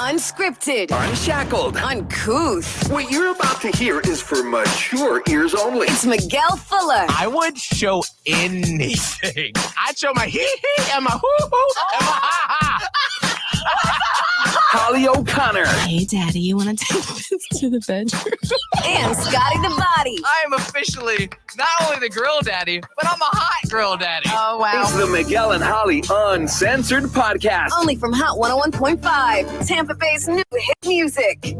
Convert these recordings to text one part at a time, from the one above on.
Unscripted. Unshackled. Uncouth. What you're about to hear is for mature ears only. It's Miguel Fuller. I would show anything. I'd show my hee-hee and my hoo-hoo and my ha-ha. Holly O'Connor. Hey, Daddy, you want to take this to the bedroom? And Scotty the Body. I am officially not only the grill daddy, but I'm a hot grill daddy. Oh, It's the Miguel and Holly Uncensored podcast. Only from Hot 101.5. Tampa Bay's new hit music.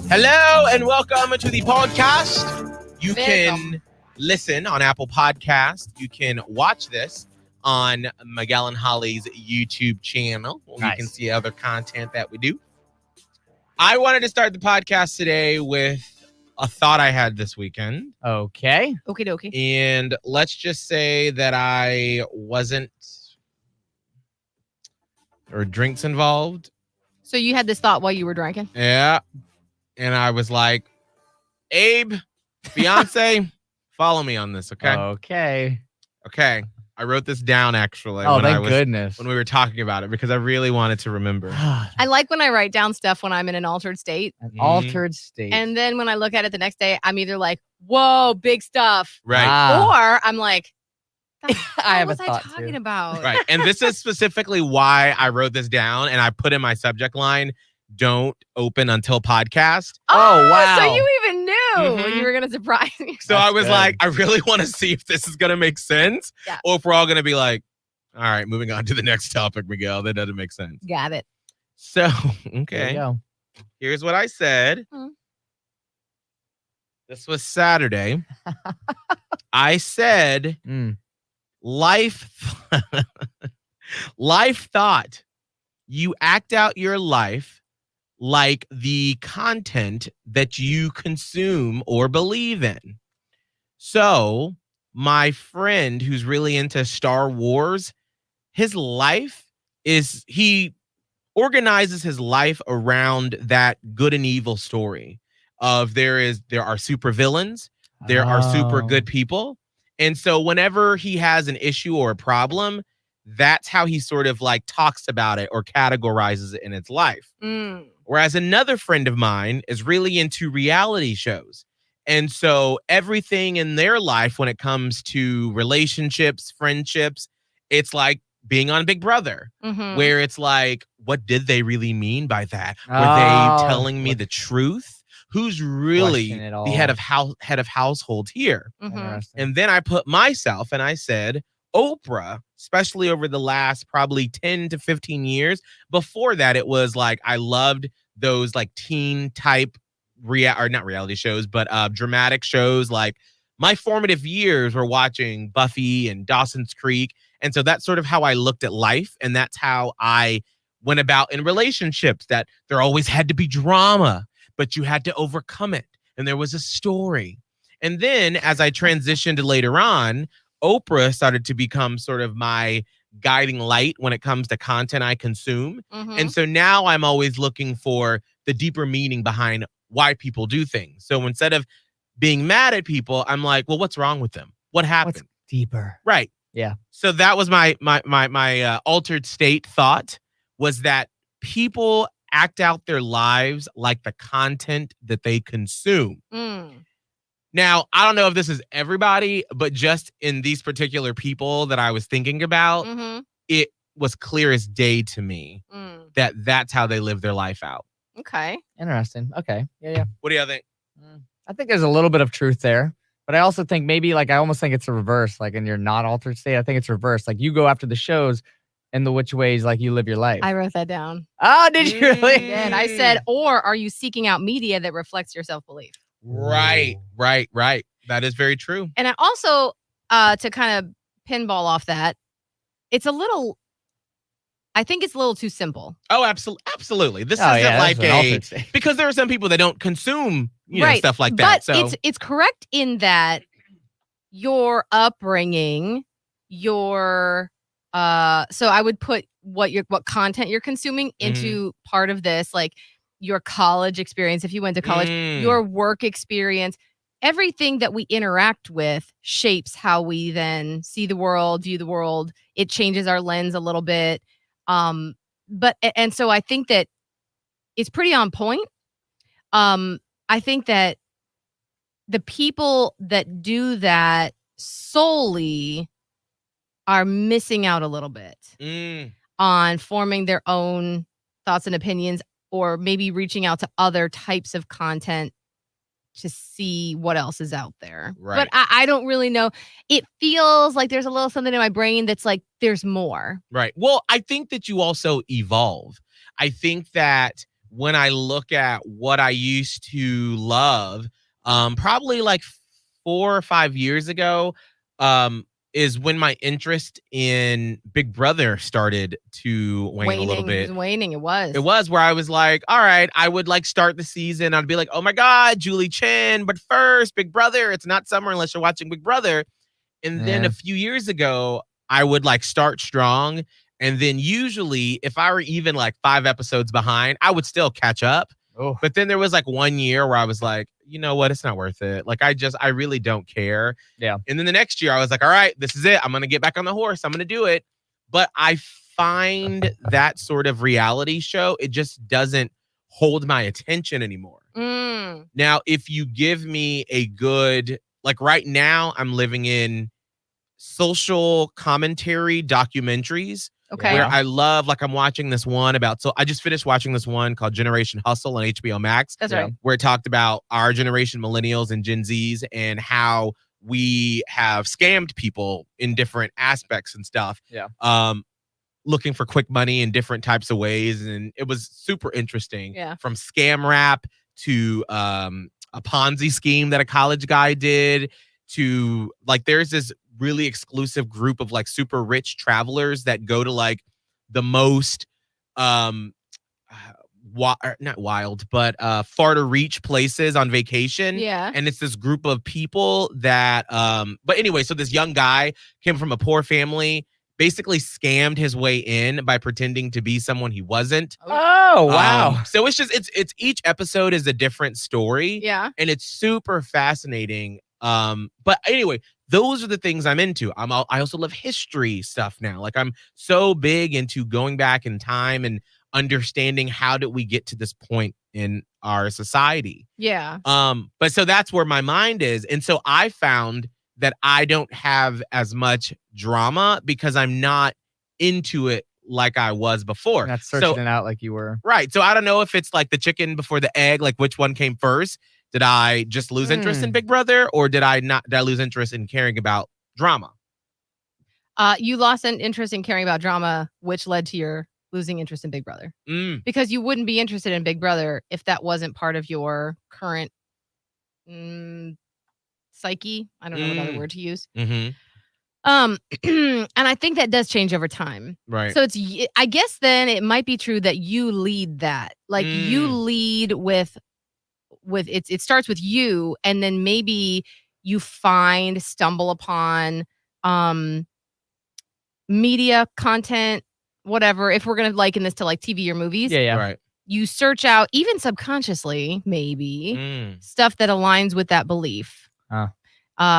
Hello and welcome to the podcast. You can listen on Apple Podcasts. You can watch this on Miguel and Holly's YouTube channel. Nice. You can see other content that we do. I wanted to start the podcast today with a thought I had this weekend. Okay. Okie dokie. And let's just say that I wasn't, or drinks involved. So you had this thought while you were drinking? Yeah. And I was like, Abe, Beyonce, follow me on this, okay? Okay. I wrote this down, actually. Oh, thank goodness. When we were talking about it, because I really wanted to remember. I like when I write down stuff when I'm in an altered state. An altered state. And then when I look at it the next day, I'm either like, whoa, big stuff. Right. Or I'm like, I have what a was thought, I talking too. about? Right. And this is specifically why I wrote this down, and I put in my subject line, don't open until podcast. Oh, wow. So you even knew Mhm. you were going to surprise me. So I was good. like, I really want to see if this is going to make sense, Yeah. or if we're all going to be like, all right, moving on to the next topic, Miguel. That doesn't make sense. Got it. So, There okay. you go. Here's what I said. Hmm. This was Saturday. I said, life thought. You act out your life like the content that you consume or believe in. So, my friend who's really into Star Wars, his life is, he organizes his life around that good and evil story of there are super villains, there are super good people. And so whenever he has an issue or a problem, that's how he sort of like talks about it or categorizes it in his life. Mm. Whereas another friend of mine is really into reality shows. And so everything in their life when it comes to relationships, friendships, it's like being on Big Brother, Mhm. where it's like, what did they really mean by that? Were Oh, they telling me the truth? Who's really Question it all. the head of household here? Mhm. Interesting. And then I put myself and I said, Oprah, especially over the last probably 10 to 15 years. Before that, it was like I loved those like teen type or not reality shows, but dramatic shows. Like my formative years were watching Buffy and Dawson's Creek. And so that's sort of how I looked at life. And that's how I went about in relationships, that there always had to be drama, but you had to overcome it. And there was a story. And then as I transitioned later on, Oprah started to become sort of my guiding light when it comes to content I consume. Mhm. And so now I'm always looking for the deeper meaning behind why people do things. So instead of being mad at people, I'm like, well, what's wrong with them? What happened? What's deeper? Right. Yeah. So that was my altered state thought, was that people act out their lives like the content that they consume. Mm. Now, I don't know if this is everybody, but just in these particular people that I was thinking about, Mhm. it was clear as day to me Mm. that that's how they live their life out. Okay. Interesting. Okay. Yeah. What do you think? I think there's a little bit of truth there. But I also think maybe like I almost think it's a reverse. Like in your not altered state, I think it's reverse. Like you go after the shows and the which ways like you live your life. I wrote that down. Oh, did you really? And I said, or are you seeking out media that reflects your self-belief? Right. That is very true. And I also, to kind of pinball off that, I think it's a little too simple. Oh, absolutely. This Oh, isn't yeah, like that's an altered state. because there are some people that don't consume, Right. stuff like that. But So it's correct in that your upbringing, your so I would put what content you're consuming into part of this, like your college experience, if you went to college, your work experience, everything that we interact with shapes how we then see the world, view the world. It changes our lens a little bit. So I think that it's pretty on point. I think that the people that do that solely are missing out a little bit on forming their own thoughts and opinions, or maybe reaching out to other types of content to see what else is out there. Right. But I don't really know. It feels like there's a little something in my brain that's like, there's more. Right. Well, I think that you also evolve. I think that when I look at what I used to love, probably like 4 or 5 years ago, is when my interest in Big Brother started to wane a little bit. It was waning. It was. It was where I was like, all right, I would like start the season. I'd be like, oh my God, Julie Chen. But first, Big Brother. It's not summer unless you're watching Big Brother. And then a few years ago, I would like start strong. And then usually if I were even like 5 episodes behind, I would still catch up. Oh. But then there was like 1 year where I was like, you know what? It's not worth it. Like, I really don't care. Yeah. And then the next year I was like, all right, this is it. I'm going to get back on the horse. I'm going to do it. But I find that sort of reality show, it just doesn't hold my attention anymore. Now, if you give me a good, like right now, I'm living in social commentary documentaries. Okay. Where I love, like I'm watching this one about, so I just finished watching this one called Generation Hustle on HBO Max. That's right. Where it talked about our generation, millennials and Gen Zs, and how we have scammed people in different aspects and stuff. Yeah. Looking for quick money in different types of ways. And it was super interesting. Yeah. From scam rap to a Ponzi scheme that a college guy did to like, there's this really exclusive group of like super rich travelers that go to like the most not wild, but far to reach places on vacation. Yeah. And it's this group of people that but anyway, so this young guy came from a poor family, basically scammed his way in by pretending to be someone he wasn't. Oh, wow. So it's just it's each episode is a different story. Yeah. And it's super fascinating. But anyway, those are the things I'm into. I also love history stuff now. Like I'm so big into going back in time and understanding how did we get to this point in our society. Yeah. But so that's where my mind is. And so I found that I don't have as much drama because I'm not into it like I was before. You're not searching it out like you were. Right. So I don't know if it's like the chicken before the egg, like which one came first. Did I just lose interest in Big Brother, or did I lose interest in caring about drama? You lost an interest in caring about drama, which led to your losing interest in Big Brother. Because you wouldn't be interested in Big Brother if that wasn't part of your current psyche. I don't know what other word to use. And I think that does change over time. Right. So it's, I guess then it might be true that you lead that. Like you lead with it starts with you, and then maybe you stumble upon media content, whatever. If we're gonna liken this to like TV or movies, Yeah. Right. you search out, even subconsciously, maybe stuff that aligns with that belief.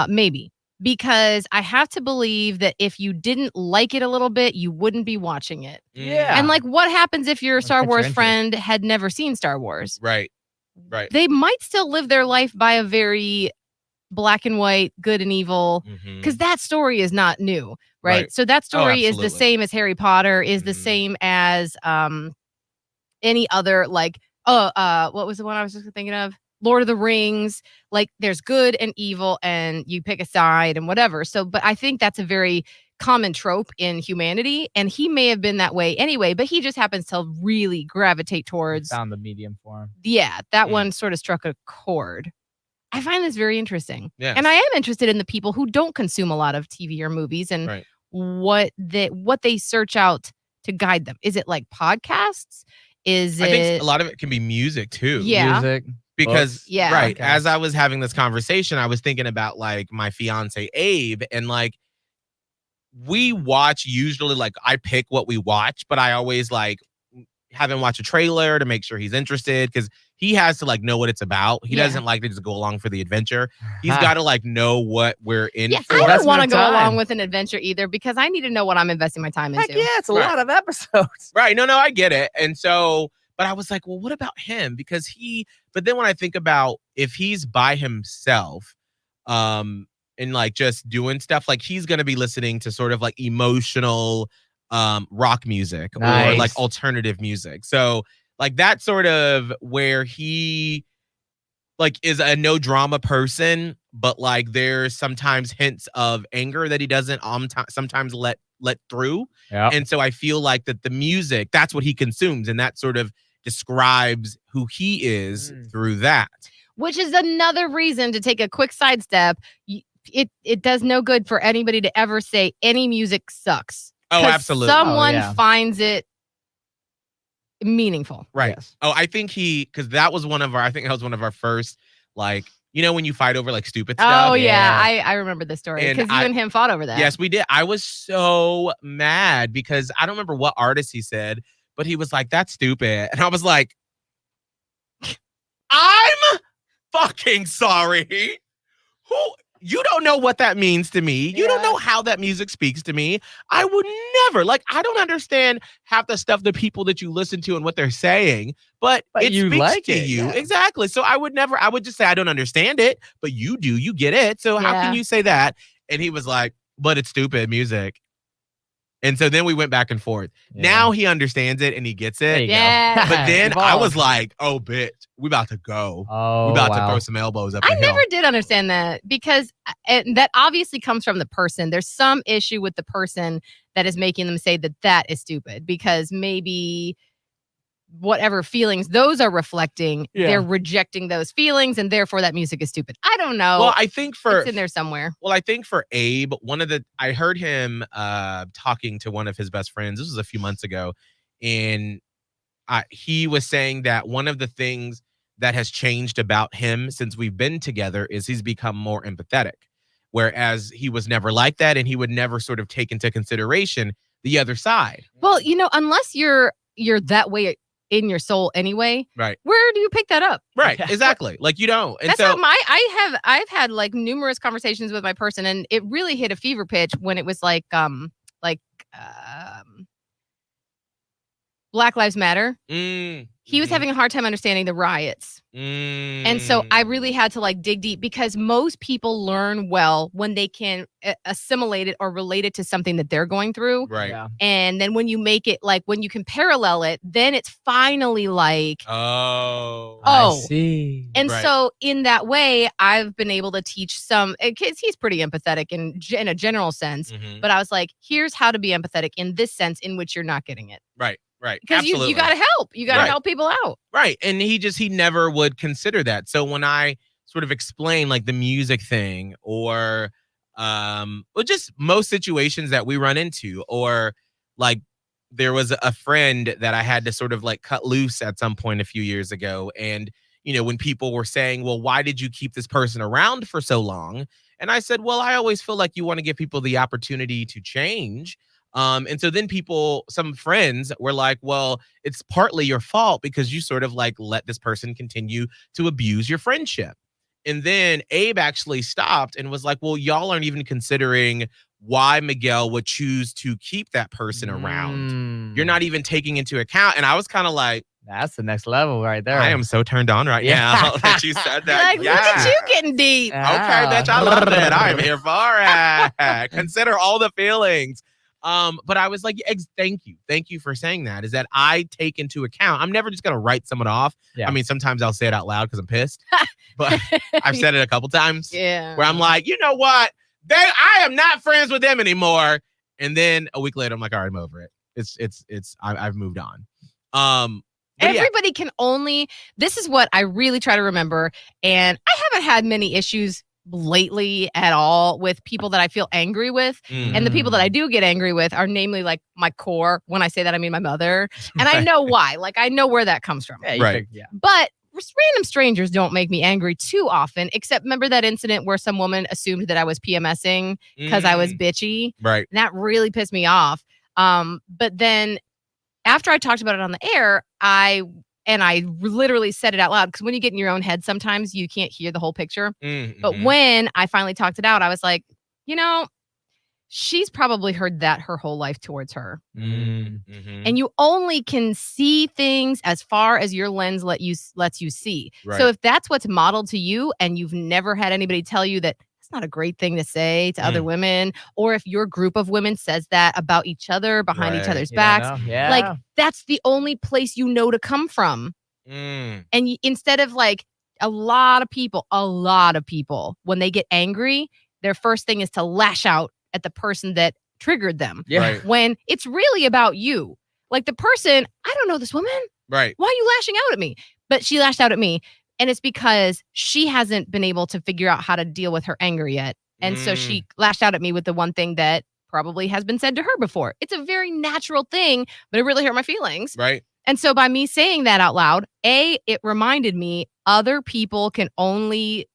Maybe. Because I have to believe that if you didn't like it a little bit, you wouldn't be watching it. Yeah. And like, what happens if your Star catch your Wars interest. friend had never seen Star Wars? Right. Right. They might still live their life by a very black and white, good and evil, because that story is not new, right? So that story is the same as Harry Potter, is the same as any other, like, what was the one I was just thinking of? Lord of the Rings. Like, there's good and evil, and you pick a side and whatever. So, but I think that's a very common trope in humanity, and he may have been that way anyway, but he just happens to really gravitate towards Found the medium for him. Yeah, that one sort of struck a chord. I find this very interesting. Yes. And I am interested in the people who don't consume a lot of TV or movies and what they search out to guide them. Is it like podcasts? I think a lot of it can be music too. Yeah. Music. Because books. Yeah. right, Okay. as I was having this conversation, I was thinking about like my fiance Abe, and like we watch usually, like I pick what we watch, but I always like have him watch a trailer to make sure he's interested, because he has to like know what it's about. He doesn't like to just go along for the adventure. He's got to like know what we're in for. I don't Investment want to of go time. along with an adventure either, because I need to know what I'm investing my time Heck into. yeah, it's a Right. lot of episodes. Right. No, I get it. And so, But I was like, well, what about him? But then when I think about if he's by himself, and like just doing stuff, like he's going to be listening to sort of like emotional rock music or like Nice. alternative music. So like that's sort of where he like is a no drama person, but like there's sometimes hints of anger that he doesn't sometimes let through. Yeah. And so I feel like that the music, that's what he consumes, and that sort of describes who he is through that. Which is another reason to take a quick sidestep. It does no good for anybody to ever say any music sucks. Oh, 'Cause absolutely. Someone Oh, yeah. finds it meaningful. Right. Yes. Oh, I think because that was one of our first, like, you know, when you fight over like stupid stuff. Oh yeah, Yeah. I remember this story And because you and him fought over that. Yes, we did. I was so mad because I don't remember what artist he said, but he was like, that's stupid. And I was like, I'm fucking sorry. You don't know what that means to me. You don't know how that music speaks to me. I would never, like, I don't understand half the stuff, the people that you listen to and what they're saying, but it you speaks like to it, you. yeah. Exactly. So I would just say, I don't understand it, but you do, you get it. So how can Yeah. you say that? And he was like, but it's stupid music. And so then we went back and forth. Yeah. Now he understands it and he gets There it. you Yeah. go. But then I Evolve. was like, oh, bitch, we about to go. Oh, We about to wow. throw some elbows up I the hill. never did understand that because and that obviously comes from the person. There's some issue with the person that is making them say that that is stupid because maybe whatever feelings those are reflecting, Yeah. they're rejecting those feelings and therefore that music is stupid. I don't know. Well, I think it's in there somewhere. Well, I think for Abe, I heard him talking to one of his best friends. This was a few months ago, and he was saying that one of the things that has changed about him since we've been together is he's become more empathetic, whereas he was never like that, and he would never sort of take into consideration the other side. Well, you know, unless you're that way in your soul anyway, Right. where do you pick that up? Right. Yeah. Exactly. Like you don't. And That's so how I've had like numerous conversations with my person, and it really hit a fever pitch when it was like Black Lives Matter. He was having a hard time understanding the riots. And so I really had to like dig deep because most people learn well when they can assimilate it or relate it to something that they're going through. Right. Yeah. And then when you make it like when you can parallel it, then it's finally like, Oh. I Oh. see. and Right. so in that way, I've been able to teach some kids. He's pretty empathetic in a general sense, Mhm. but I was like, here's how to be empathetic in this sense in which you're not getting it. Right. Right. Because Absolutely. you got to help. You got to Right. help people out. Right. And he never would consider that. So when I sort of explain like the music thing or just most situations that we run into, or like there was a friend that I had to sort of like cut loose at some point a few years ago. And, you know, when people were saying, well, why did you keep this person around for so long? And I said, well, I always feel like you want to give people the opportunity to change. And so then some friends were like, well, it's partly your fault because you sort of like let this person continue to abuse your friendship. And then Abe actually stopped and was like, well, y'all aren't even considering why Miguel would choose to keep that person around. You're not even taking into account. And I was kind of like, That's the next level right there. I am so turned on right now that you said that. Like, look at you getting deep. Okay, bitch, I love it. I'm here for it. Consider all the feelings. But I was like, thank you for saying that. Is that I take into account. I'm never just gonna write someone off. Yeah. I mean, sometimes I'll say it out loud because I'm pissed. But I've said it a couple times. Yeah. Where I'm like, you know what? I am not friends with them anymore. And then a week later, I'm like, all right, I'm over it. I've moved on. But yeah. Everybody can only, this is what I really try to remember. And I haven't had many issues lately at all with people that I feel angry with. And the people that I do get angry with are namely like my core. When I say that, I mean my mother. And I know why. Like I know where that comes from. Yeah, Right. Yeah. But random strangers don't make me angry too often, except remember that incident where some woman assumed that I was PMSing because I was bitchy. Right. And that really pissed me off. But then after I talked about it on the air, I literally said it out loud because when you get in your own head, sometimes you can't hear the whole picture. Mm-hmm. But when I finally talked it out, I was like, you know, she's probably heard that her whole life towards her. Mm-hmm. And you only can see things as far as your lens lets you see. Right. So if that's what's modeled to you and you've never had anybody tell you that it's not a great thing to say to other women, or if your group of women says that about each other behind each Right. other's You don't backs, know. Yeah. like that's the only place you know to come from. Mm. And instead of like a lot of people, when they get angry, their first thing is to lash out at the person that triggered them. Yeah. Right. When it's really about you. Like the person, I don't know this woman. Right. Why are you lashing out at me? But she lashed out at me. And it's because she hasn't been able to figure out how to deal with her anger yet. And so she lashed out at me with the one thing that probably has been said to her before. It's a very natural thing, but it really hurt my feelings. Right. And so by me saying that out loud, it reminded me other people can only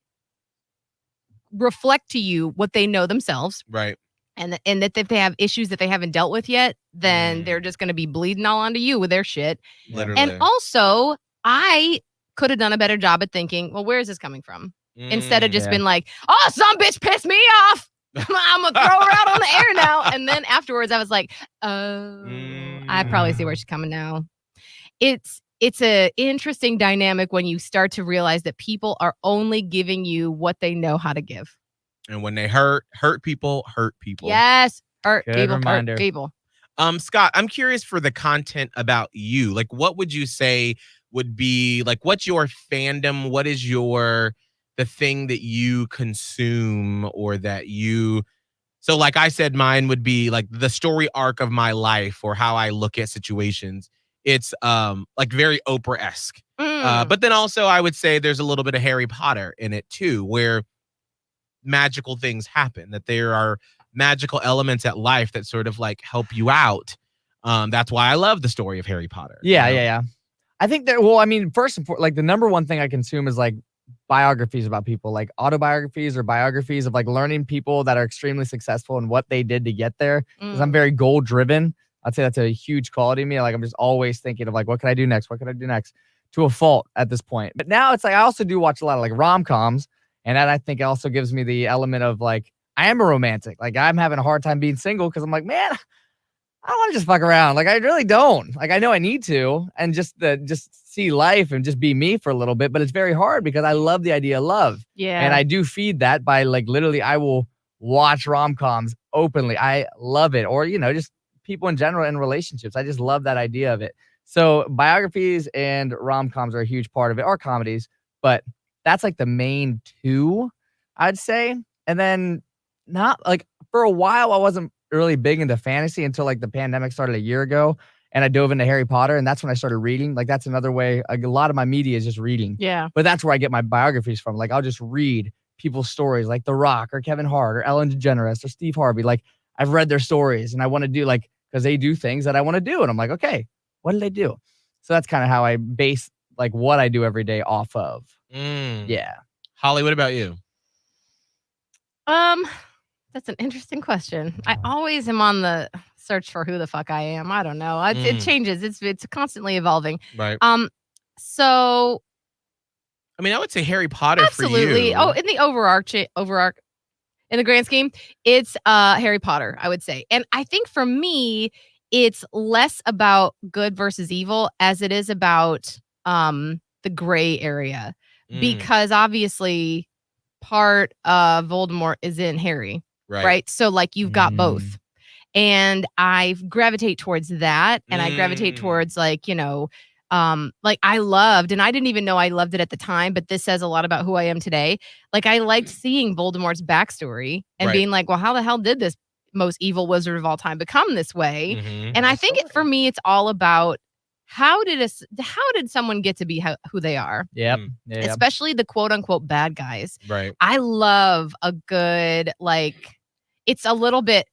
reflect to you what they know themselves. Right. And that if they have issues that they haven't dealt with yet, then they're just going to be bleeding all onto you with their shit. Literally. And also, I could have done a better job at thinking, well, where is this coming from? Instead of just been like, oh, some bitch pissed me off. I'm going to throw her out on the air now. And then afterwards, I was like, oh, I probably see where she's coming now. It's an interesting dynamic when you start to realize that people are only giving you what they know how to give. And when they hurt people. Yes. Hurt Good people. reminder. Hurt people. Scott, I'm curious for the content about you. Like, what would you say would be like, what's your fandom? What is the thing that you consume or that you, so like I said, mine would be like the story arc of my life or how I look at situations. It's like very Oprah-esque. But then also I would say there's a little bit of Harry Potter in it too, where magical things happen, that there are magical elements at life that sort of like help you out. That's why I love the story of Harry Potter. Yeah. I think that, well, I mean, first and foremost, like the number one thing I consume is like biographies about people, like autobiographies or biographies of like learning people that are extremely successful and what they did to get there. Because I'm very goal driven. I'd say that's a huge quality of me. Like I'm just always thinking of like, what can I do next? What can I do next? To a fault at this point. But now it's like, I also do watch a lot of like rom-coms. And that I think also gives me the element of like, I am a romantic. Like I'm having a hard time being single because I'm like, man, I don't want to just fuck around. Like I really don't. Like I know I need to, and just see life and just be me for a little bit. But it's very hard because I love the idea of love. Yeah. And I do feed that by like literally I will watch rom-coms openly. I love it. Or, just people in general in relationships. I just love that idea of it. So biographies and rom-coms are a huge part of it, or comedies. But that's like the main two, I'd say. And then not like for a while, I wasn't really big into fantasy until like the pandemic started a year ago. And I dove into Harry Potter. And that's when I started reading. Like that's another way. Like, a lot of my media is just reading. Yeah. But that's where I get my biographies from. Like I'll just read people's stories like The Rock or Kevin Hart or Ellen DeGeneres or Steve Harvey. Like I've read their stories and I want to do like, because they do things that I want to do. And I'm like, okay, what did they do? So that's kind of how I base like what I do every day off of. Yeah. Holly, what about you? That's an interesting question. I always am on the search for who the fuck I am. I don't know. It changes. It's constantly evolving. Right. So I mean, I would say Harry Potter absolutely. for you. Oh, in the overarch in the grand scheme, it's Harry Potter, I would say. And I think for me, it's less about good versus evil as it is about the gray area. Because obviously part of Voldemort is in Harry. Right. So like you've got both. And I gravitate towards that. And I gravitate towards like, like I loved, and I didn't even know I loved it at the time, but this says a lot about who I am today. Like I liked seeing Voldemort's backstory and being like, well, how the hell did this most evil wizard of all time become this way? And I think for me, it's all about how did someone get to be who they are? Yep. Especially the quote unquote bad guys. Right. I love a good, like, it's a little bit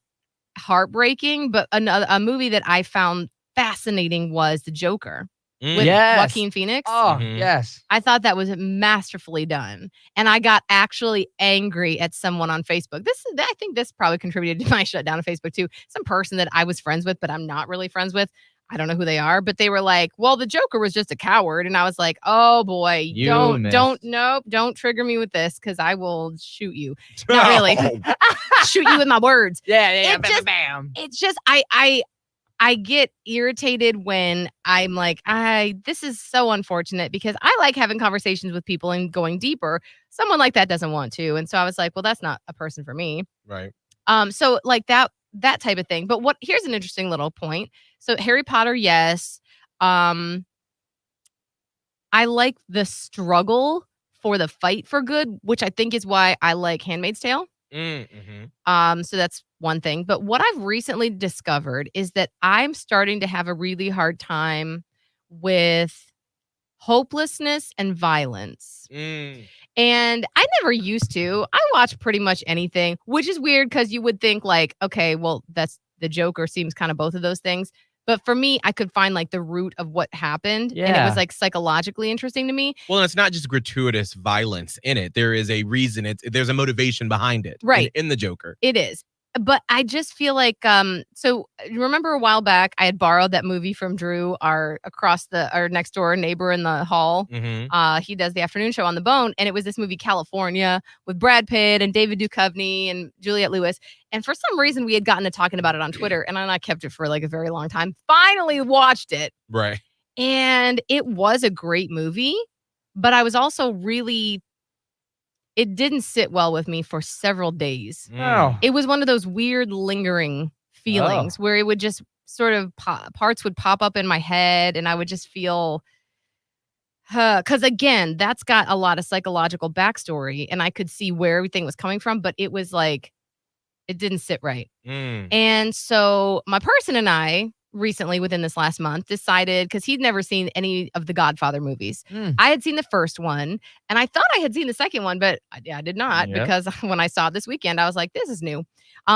heartbreaking, but a movie that I found fascinating was The Joker with Joaquin Phoenix. Oh, yes. I thought that was masterfully done. And I got actually angry at someone on Facebook. I think this probably contributed to my shutdown of Facebook too. Some person that I was friends with, but I'm not really friends with. I don't know who they are, but they were like, well, the Joker was just a coward. And I was like, oh boy, don't trigger me with this because I will shoot you. Not really. Shoot you with my words. Yeah, bam. It's just I get irritated when I'm like, this is so unfortunate because I like having conversations with people and going deeper. Someone like that doesn't want to. And so I was like, well, that's not a person for me. Right. So like that type of thing. But here's an interesting little point. So Harry Potter, yes. I like the struggle for the fight for good, which I think is why I like Handmaid's Tale. Mm-hmm. So that's one thing. But what I've recently discovered is that I'm starting to have a really hard time with hopelessness and violence. And I never used to. I watch pretty much anything, which is weird because you would think like, okay, well, that's the Joker seems kind of both of those things. But for me, I could find like the root of what happened. And it was like psychologically interesting to me. Well, it's not just gratuitous violence in it. There is a reason. There's a motivation behind it. Right. In the Joker. It is. But I just feel like, so remember a while back, I had borrowed that movie from Drew, our next door neighbor in the hall. Mm-hmm. He does the afternoon show on the Bone. And it was this movie, California, with Brad Pitt and David Duchovny and Juliette Lewis. And for some reason, we had gotten to talking about it on Twitter. And I kept it for like a very long time. Finally watched it. Right. And it was a great movie. But I was also really... It didn't sit well with me for several days. It was one of those weird lingering feelings where it would just sort of parts would pop up in my head and I would just feel, because again, that's got a lot of psychological backstory and I could see where everything was coming from, but it was like, it didn't sit right. And so my person and I recently within this last month decided, because he'd never seen any of the Godfather movies. I had seen the first one and I thought I had seen the second one, but I did not because when I saw it this weekend, I was like, this is new.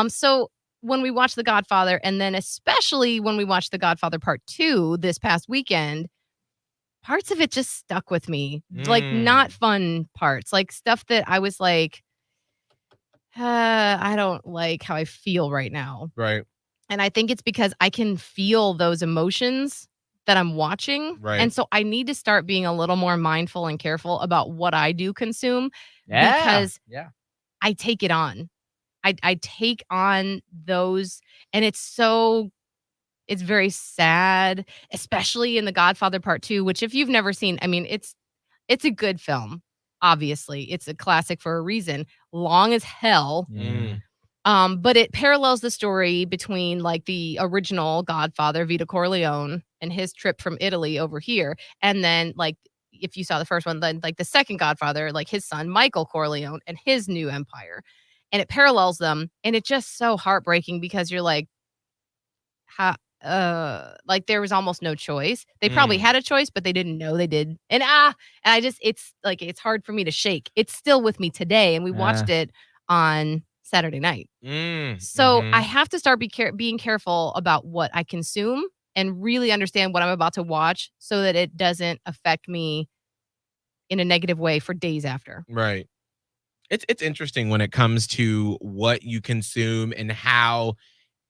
So when we watched The Godfather and then especially when we watched The Godfather Part 2 this past weekend, parts of it just stuck with me. Like not fun parts, like stuff that I was like, I don't like how I feel right now. Right. And I think it's because I can feel those emotions that I'm watching. Right. And so I need to start being a little more mindful and careful about what I do consume because I take it on. I take on those and it's very sad, especially in The Godfather Part 2, which if you've never seen, I mean, it's a good film. Obviously, it's a classic for a reason. Long as hell. But it parallels the story between like the original Godfather, Vito Corleone, and his trip from Italy over here. And then like, if you saw the first one, then like the second Godfather, like his son, Michael Corleone and his new empire. And it parallels them. And it's just so heartbreaking because you're like, like there was almost no choice. They probably had a choice, but they didn't know they did. And I just, it's like, it's hard for me to shake. It's still with me today. And we watched it on Saturday night. So I have to start being careful about what I consume and really understand what I'm about to watch so that it doesn't affect me in a negative way for days after. Right. It's interesting when it comes to what you consume and how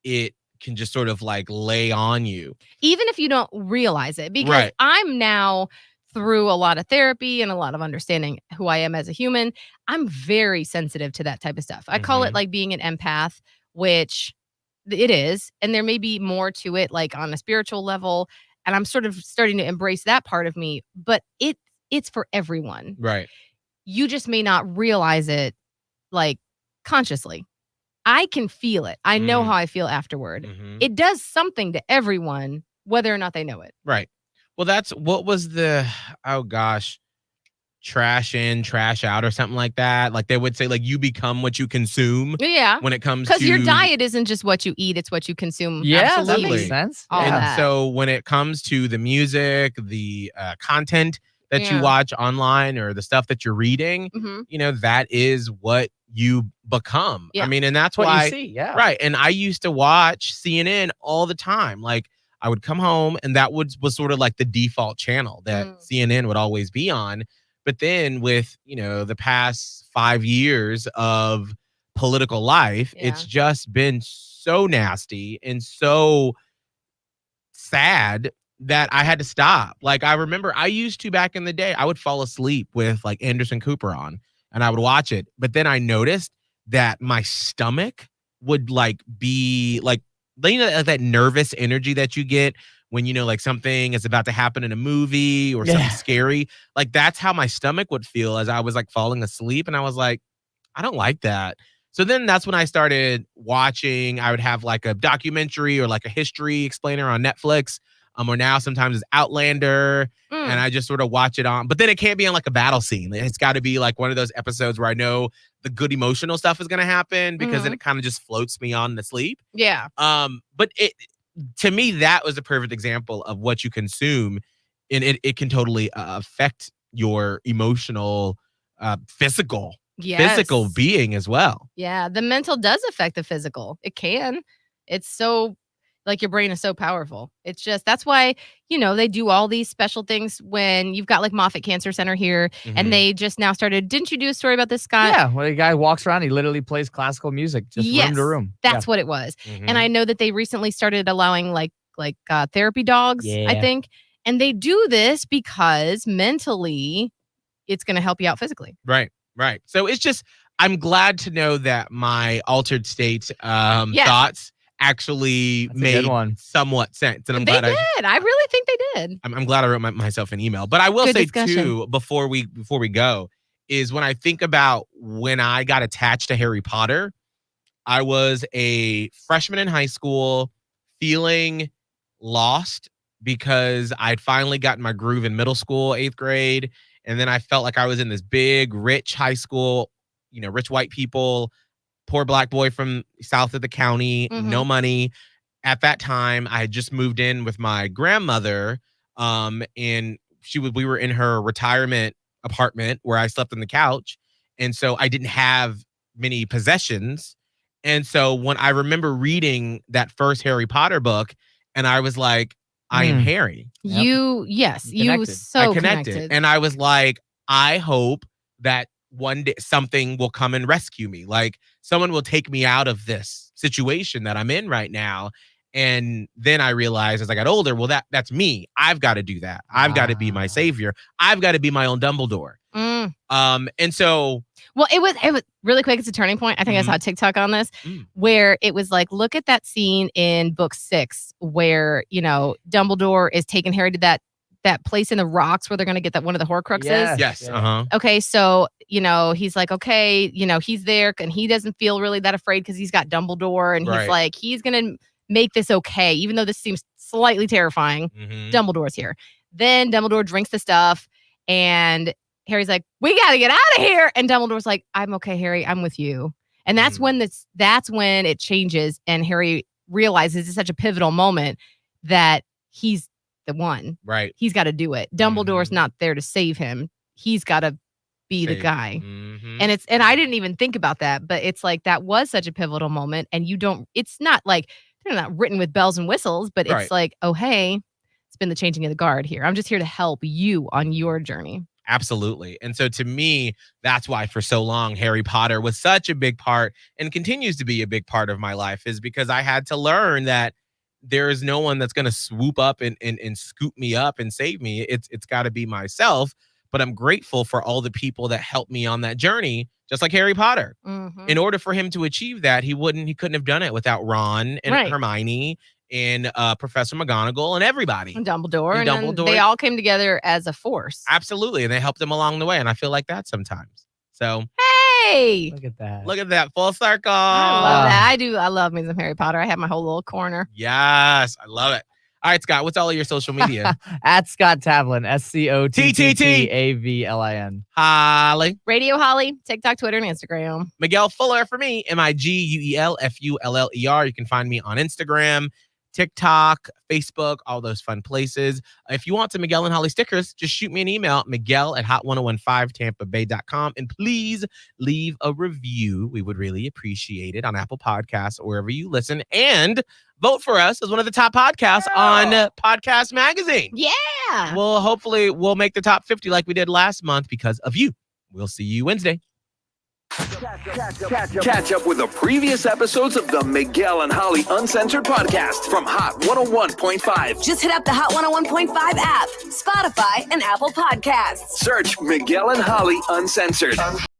it can just sort of like lay on you. Even if you don't realize it, because I'm now through a lot of therapy and a lot of understanding who I am as a human, I'm very sensitive to that type of stuff. I call it like being an empath, which it is. And there may be more to it, like on a spiritual level. And I'm sort of starting to embrace that part of me, but it's for everyone. Right. You just may not realize it like consciously. I can feel it. I know how I feel afterward. It does something to everyone, whether or not they know it. Right. Well, that's what was the, oh gosh, trash in, trash out or something like that. Like they would say, like you become what you consume. Yeah. When it comes to. Because your diet isn't just what you eat, it's what you consume. Yeah, absolutely. that makes sense. All And that. so when it comes to the music, the content that you watch online or the stuff that you're reading, you know, that is what you become. I mean, and that's what why. you see. Yeah. Right. And I used to watch CNN all the time. Like I would come home and that was sort of like the default channel that CNN would always be on. But then with, you know, the past 5 years of political life, it's just been so nasty and so sad that I had to stop. Like, I remember I used to back in the day, I would fall asleep with like Anderson Cooper on and I would watch it. But then I noticed that my stomach would like be like, you know, that nervous energy that you get when, you know, like something is about to happen in a movie or something scary. Like, that's how my stomach would feel as I was like falling asleep. And I was like, I don't like that. So then that's when I started watching. I would have like a documentary or like a history explainer on Netflix. Or now sometimes it's Outlander, and I just sort of watch it on. But then it can't be on like a battle scene. It's got to be like one of those episodes where I know the good emotional stuff is going to happen, because then it kind of just floats me on to sleep. Yeah. But to me, that was a perfect example of what you consume, and it can totally affect your emotional, physical being as well. Yeah, the mental does affect the physical. It can. It's so, like, your brain is so powerful. It's just, that's why, you know, they do all these special things when you've got like Moffitt Cancer Center here, and they just now started. Didn't you do a story about this, Scott? Yeah, when a guy walks around, he literally plays classical music, just room to room. That's what it was. And I know that they recently started allowing like therapy dogs, I think. And they do this because mentally it's going to help you out physically. Right. So it's just, I'm glad to know that my altered state thoughts actually made somewhat sense. And I'm glad they did. I really think they did. I'm glad I wrote myself an email. But I will say too, before we go, is when I think about when I got attached to Harry Potter, I was a freshman in high school, feeling lost because I'd finally gotten my groove in middle school, 8th grade. And then I felt like I was in this big, rich high school, you know, rich white people, poor black boy from south of the county, no money. At that time, I had just moved in with my grandmother, and we were in her retirement apartment where I slept on the couch. And so I didn't have many possessions. And so when I remember reading that first Harry Potter book, and I was like, I am Harry. You so connected. And I was like, I hope that one day something will come and rescue me. Like, someone will take me out of this situation that I'm in right now. And then I realized as I got older, well, that's me. I've got to do that. I've got to be my savior. I've got to be my own Dumbledore. And so, well, it was really quick. It's a turning point. I think I saw a TikTok on this where it was like, look at that scene in book 6 where, you know, Dumbledore is taking Harry to that place in the rocks where they're going to get that one of the Horcruxes. Yes. Okay. So, you know, he's like, okay, you know, he's there and he doesn't feel really that afraid because he's got Dumbledore, and he's like, he's going to make this okay. Even though this seems slightly terrifying, Dumbledore's here. Then Dumbledore drinks the stuff and Harry's like, we got to get out of here. And Dumbledore's like, I'm okay, Harry. I'm with you. And that's when it changes. And Harry realizes it's such a pivotal moment that he's the one. Right. He's got to do it. Dumbledore's not there to save him. He's got to be the guy. And I didn't even think about that, but it's like, that was such a pivotal moment. And it's not like, they're not written with bells and whistles, but it's like, oh, hey, it's been the changing of the guard here. I'm just here to help you on your journey. Absolutely. And so to me, that's why for so long, Harry Potter was such a big part and continues to be a big part of my life, is because I had to learn that there is no one that's going to swoop up and scoop me up and save me. It's got to be myself. But I'm grateful for all the people that helped me on that journey, just like Harry Potter. In order for him to achieve that, he couldn't have done it without Ron and Hermione and Professor McGonagall and everybody. And Dumbledore. And they all came together as a force. Absolutely. And they helped him along the way. And I feel like that sometimes. So, hey, look at that. Look at that. Full circle. I love that. I love me some Harry Potter. I have my whole little corner. Yes. I love it. All right, Scott, what's all of your social media? At Scott Tavlin, SCOTTAVLIN. Holly. Radio Holly, TikTok, Twitter, and Instagram. Miguel Fuller for me, MIGUELFULLER. You can find me on Instagram, TikTok, Facebook, all those fun places. If you want some Miguel and Holly stickers, just shoot me an email, Miguel@hot1015tampabay.com. And please leave a review. We would really appreciate it on Apple Podcasts or wherever you listen. And vote for us as one of the top podcasts on Podcast Magazine. Yeah. Well, hopefully we'll make the top 50 like we did last month because of you. We'll see you Wednesday. Catch up with the previous episodes of the Miguel and Holly Uncensored podcast from Hot 101.5. Just hit up the Hot 101.5 app, Spotify, and Apple Podcasts. Search Miguel and Holly Uncensored.